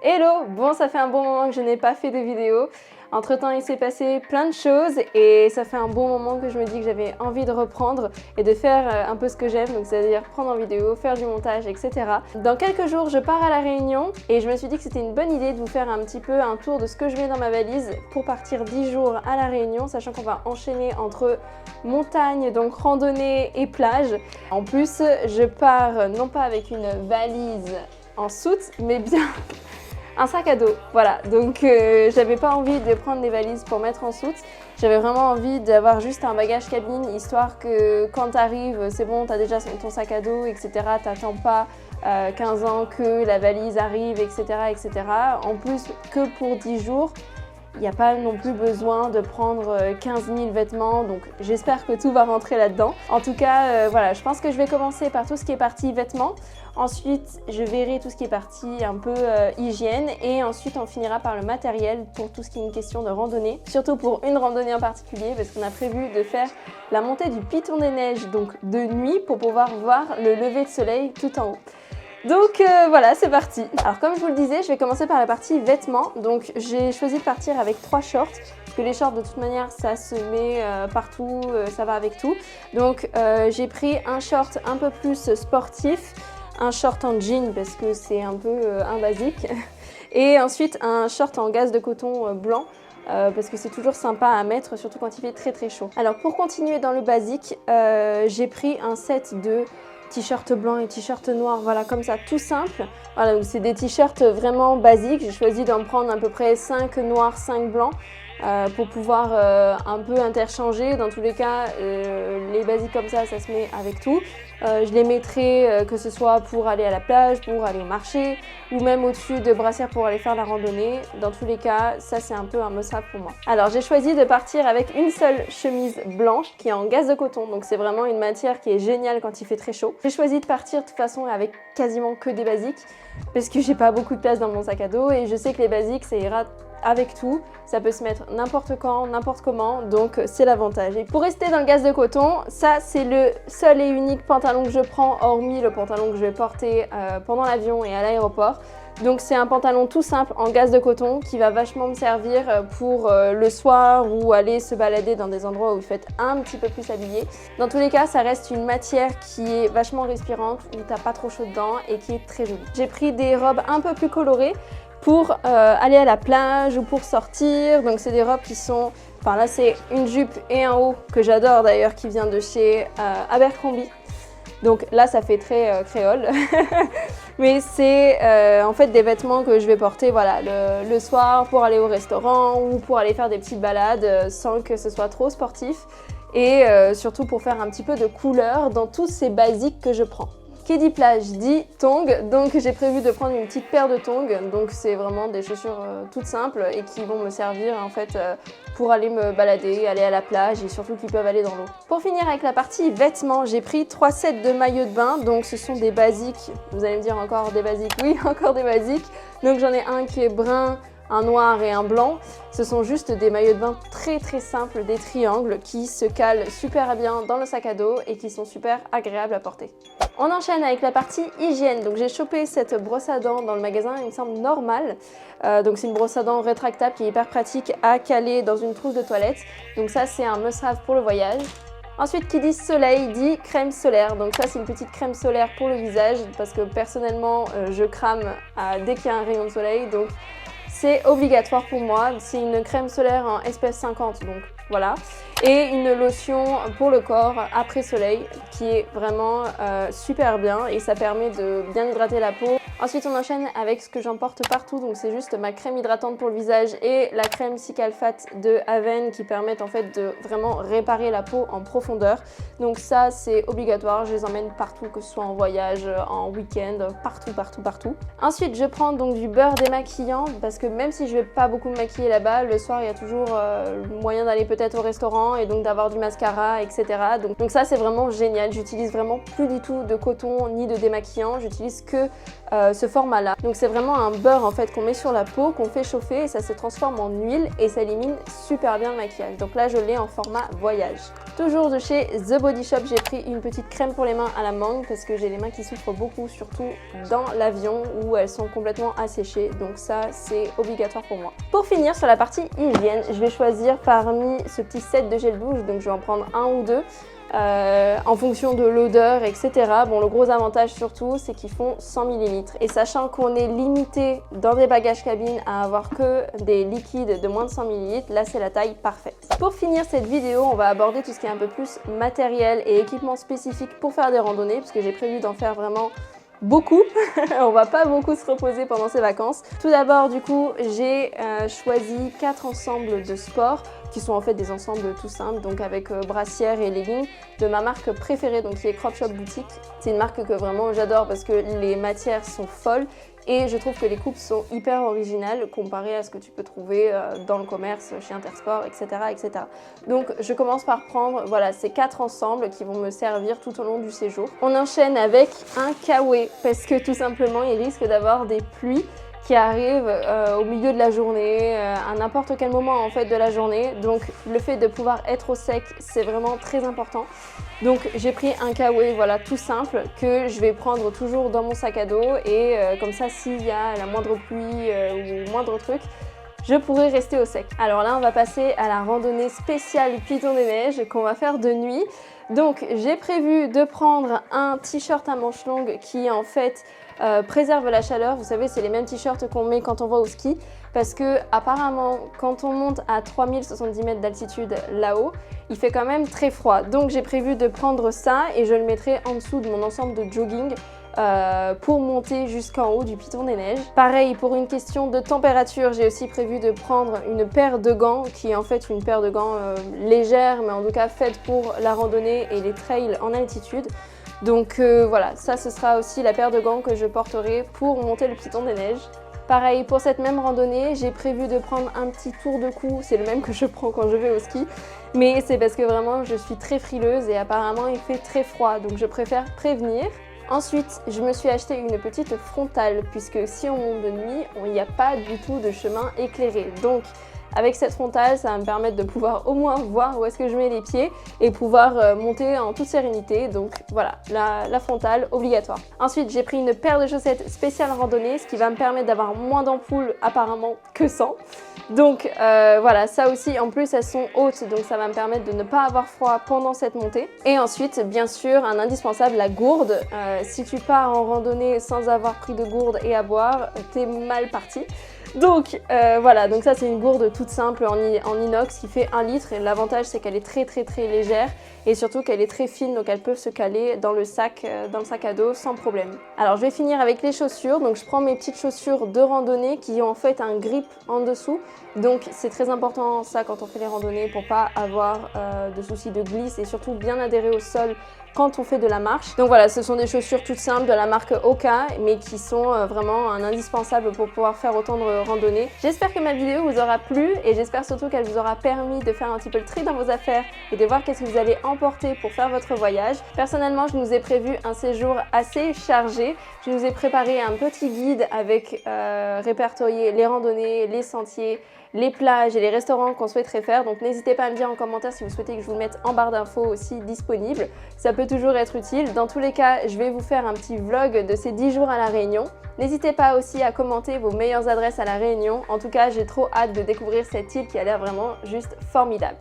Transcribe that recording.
Hello! Bon, ça fait un bon moment que je n'ai pas fait de vidéo. Entre temps, il s'est passé plein de choses et ça fait un bon moment que je me dis que j'avais envie de reprendre et de faire un peu ce que j'aime, donc c'est-à-dire prendre en vidéo, faire du montage, etc. Dans quelques jours, je pars à La Réunion et je me suis dit que c'était une bonne idée de vous faire un petit peu un tour de ce que je mets dans ma valise pour partir 10 jours à La Réunion, sachant qu'on va enchaîner entre montagne, donc randonnée et plage. En plus, je pars non pas avec une valise en soute, mais bien un sac à dos, voilà. Donc j'avais pas envie de prendre des valises pour mettre en soute. J'avais vraiment envie d'avoir juste un bagage cabine, histoire que quand t'arrives, c'est bon, t'as déjà ton sac à dos, etc. T'attends pas 15 ans que la valise arrive, etc., etc. En plus, que pour 10 jours, il n'y a pas non plus besoin de prendre 15 000 vêtements, donc j'espère que tout va rentrer là-dedans. En tout cas, voilà, je pense que je vais commencer par tout ce qui est partie vêtements. Ensuite, je verrai tout ce qui est partie un peu hygiène et ensuite on finira par le matériel pour tout ce qui est une question de randonnée. Surtout pour une randonnée en particulier parce qu'on a prévu de faire la montée du Piton des Neiges, donc de nuit, pour pouvoir voir le lever de soleil tout en haut. Donc voilà, c'est parti. Alors comme je vous le disais, je vais commencer par la partie vêtements. Donc j'ai choisi de partir avec 3 shorts. Parce que les shorts de toute manière ça se met partout, ça va avec tout. Donc j'ai pris un short un peu plus sportif, un short en jean parce que c'est un peu un basique. Et ensuite un short en gaze de coton blanc. Parce que c'est toujours sympa à mettre, surtout quand il fait très très chaud. Alors pour continuer dans le basique, j'ai pris un set de t-shirt blanc et t-shirt noir, voilà, comme ça, tout simple. Voilà, c'est des t-shirts vraiment basiques. J'ai choisi d'en prendre à peu près 5 noirs, 5 blancs pour pouvoir un peu interchanger. Dans tous les cas, les basiques comme ça se met avec tout. Je les mettrai que ce soit pour aller à la plage, pour aller au marché ou même au-dessus de brassières pour aller faire la randonnée. Dans tous les cas, ça c'est un peu un must-have pour moi. Alors j'ai choisi de partir avec une seule chemise blanche qui est en gaze de coton, donc c'est vraiment une matière qui est géniale quand il fait très chaud. J'ai choisi de partir de toute façon avec quasiment que des basiques parce que j'ai pas beaucoup de place dans mon sac à dos et je sais que les basiques ça ira avec tout, ça peut se mettre n'importe quand, n'importe comment, donc c'est l'avantage. Et pour rester dans le gaze de coton, ça c'est le seul et unique pantalon que je prends, hormis le pantalon que je vais porter pendant l'avion et à l'aéroport. Donc c'est un pantalon tout simple en gaze de coton qui va vachement me servir pour le soir ou aller se balader dans des endroits où il faut être un petit peu plus habillé. Dans tous les cas, ça reste une matière qui est vachement respirante, où t'as pas trop chaud dedans et qui est très jolie. J'ai pris des robes un peu plus colorées pour aller à la plage ou pour sortir. Donc c'est des robes qui sont... Enfin là c'est une jupe et un haut que j'adore d'ailleurs qui vient de chez Abercrombie. Donc là ça fait très créole. Mais c'est en fait des vêtements que je vais porter voilà, le soir pour aller au restaurant ou pour aller faire des petites balades sans que ce soit trop sportif. Et surtout pour faire un petit peu de couleur dans tous ces basiques que je prends. Qui dit plage dit tongs, donc j'ai prévu de prendre une petite paire de tongs, donc c'est vraiment des chaussures toutes simples et qui vont me servir en fait pour aller me balader, aller à la plage et surtout qui peuvent aller dans l'eau. Pour finir avec la partie vêtements, j'ai pris 3 sets de maillots de bain, donc ce sont des basiques, vous allez me dire encore des basiques, oui encore des basiques, donc j'en ai un qui est brun, un noir et un blanc. Ce sont juste des maillots de bain très très simples, des triangles qui se calent super bien dans le sac à dos et qui sont super agréables à porter. On enchaîne avec la partie hygiène. Donc j'ai chopé cette brosse à dents dans le magasin, il me semble normal. Donc c'est une brosse à dents rétractable qui est hyper pratique à caler dans une trousse de toilette. Donc ça c'est un must-have pour le voyage. Ensuite, qui dit soleil dit crème solaire. Donc ça, c'est une petite crème solaire pour le visage parce que personnellement, je crame dès qu'il y a un rayon de soleil. Donc c'est obligatoire pour moi. C'est une crème solaire en SPF 50, donc voilà. Et une lotion pour le corps après soleil qui est vraiment super bien et ça permet de bien hydrater la peau. Ensuite, on enchaîne avec ce que j'emporte partout. Donc c'est juste ma crème hydratante pour le visage et la crème Cicalfate de Aven qui permettent en fait de vraiment réparer la peau en profondeur. Donc ça, c'est obligatoire. Je les emmène partout, que ce soit en voyage, en week-end, partout, partout, partout. Ensuite, je prends donc du beurre démaquillant parce que même si je vais pas beaucoup me maquiller là-bas, le soir, il y a toujours moyen d'aller peut-être au restaurant et donc d'avoir du mascara, etc. Donc ça, c'est vraiment génial. J'utilise vraiment plus du tout de coton ni de démaquillant. J'utilise que ce format-là. Donc c'est vraiment un beurre en fait qu'on met sur la peau, qu'on fait chauffer et ça se transforme en huile et ça élimine super bien le maquillage. Donc là, je l'ai en format voyage. Toujours de chez The Body Shop, j'ai pris une petite crème pour les mains à la mangue parce que j'ai les mains qui souffrent beaucoup, surtout dans l'avion où elles sont complètement asséchées. Donc ça, c'est obligatoire pour moi. Pour finir, sur la partie hygiène, je vais choisir parmi ce petit set de gel douche. Donc je vais en prendre un ou deux. En fonction de l'odeur, etc. Bon, le gros avantage surtout, c'est qu'ils font 100 ml. Et sachant qu'on est limité dans des bagages cabine à avoir que des liquides de moins de 100 ml, là c'est la taille parfaite. Pour finir cette vidéo, on va aborder tout ce qui est un peu plus matériel et équipement spécifique pour faire des randonnées, parce que j'ai prévu d'en faire vraiment beaucoup. On va pas beaucoup se reposer pendant ces vacances. Tout d'abord, du coup, j'ai choisi 4 ensembles de sport qui sont en fait des ensembles tout simples, donc avec brassière et leggings de ma marque préférée, donc qui est Crop Shop Boutique. C'est une marque que vraiment j'adore parce que les matières sont folles et je trouve que les coupes sont hyper originales comparées à ce que tu peux trouver dans le commerce, chez Intersport, etc., etc. Donc je commence par prendre voilà, ces 4 ensembles qui vont me servir tout au long du séjour. On enchaîne avec un kawaii parce que tout simplement il risque d'avoir des pluies qui arrivent au milieu de la journée, à n'importe quel moment en fait de la journée. Donc le fait de pouvoir être au sec, c'est vraiment très important. Donc j'ai pris un kawaii voilà, tout simple que je vais prendre toujours dans mon sac à dos et comme ça s'il y a la moindre pluie ou moindre truc, je pourrai rester au sec. Alors là on va passer à la randonnée spéciale Piton des Neiges qu'on va faire de nuit. Donc j'ai prévu de prendre un t-shirt à manches longues qui en fait préserve la chaleur. Vous savez, c'est les mêmes t-shirts qu'on met quand on va au ski parce que apparemment quand on monte à 3070 mètres d'altitude là-haut, il fait quand même très froid. Donc j'ai prévu de prendre ça et je le mettrai en dessous de mon ensemble de jogging pour monter jusqu'en haut du Piton des Neiges. Pareil, pour une question de température, j'ai aussi prévu de prendre une paire de gants qui est en fait une paire de gants légère mais en tout cas faite pour la randonnée et les trails en altitude. Donc voilà, ça ce sera aussi la paire de gants que je porterai pour monter le Piton des Neiges. Pareil, pour cette même randonnée, j'ai prévu de prendre un petit tour de cou, c'est le même que je prends quand je vais au ski, mais c'est parce que vraiment je suis très frileuse et apparemment il fait très froid, donc je préfère prévenir. Ensuite, je me suis acheté une petite frontale puisque si on monte de nuit, il n'y a pas du tout de chemin éclairé. Donc avec cette frontale, ça va me permettre de pouvoir au moins voir où est-ce que je mets les pieds et pouvoir monter en toute sérénité. Donc voilà, la frontale obligatoire. Ensuite, j'ai pris une paire de chaussettes spéciales randonnée, ce qui va me permettre d'avoir moins d'ampoules apparemment que 100. Donc voilà, ça aussi en plus elles sont hautes, donc ça va me permettre de ne pas avoir froid pendant cette montée. Et ensuite, bien sûr, un indispensable, la gourde. Si tu pars en randonnée sans avoir pris de gourde et à boire, t'es mal parti. Donc voilà, donc ça c'est une gourde toute simple en inox qui fait 1 litre et l'avantage c'est qu'elle est très légère et surtout qu'elle est très fine, donc elle peut se caler dans le sac à dos sans problème. Alors je vais finir avec les chaussures, donc je prends mes petites chaussures de randonnée qui ont en fait un grip en dessous, donc c'est très important ça quand on fait les randonnées pour pas avoir de soucis de glisse et surtout bien adhérer au sol quand on fait de la marche. Donc voilà, ce sont des chaussures toutes simples de la marque Oka, mais qui sont vraiment un indispensable pour pouvoir faire autant de randonnées. J'espère que ma vidéo vous aura plu et j'espère surtout qu'elle vous aura permis de faire un petit peu le tri dans vos affaires et de voir qu'est-ce que vous allez emporter pour faire votre voyage. Personnellement, je nous ai prévu un séjour assez chargé. Je nous ai préparé un petit guide avec répertorié les randonnées, les sentiers, les plages et les restaurants qu'on souhaiterait faire. Donc n'hésitez pas à me dire en commentaire si vous souhaitez que je vous le mette en barre d'infos aussi disponible. Ça peut toujours être utile. Dans tous les cas, je vais vous faire un petit vlog de ces 10 jours à La Réunion. N'hésitez pas aussi à commenter vos meilleures adresses à La Réunion. En tout cas, j'ai trop hâte de découvrir cette île qui a l'air vraiment juste formidable.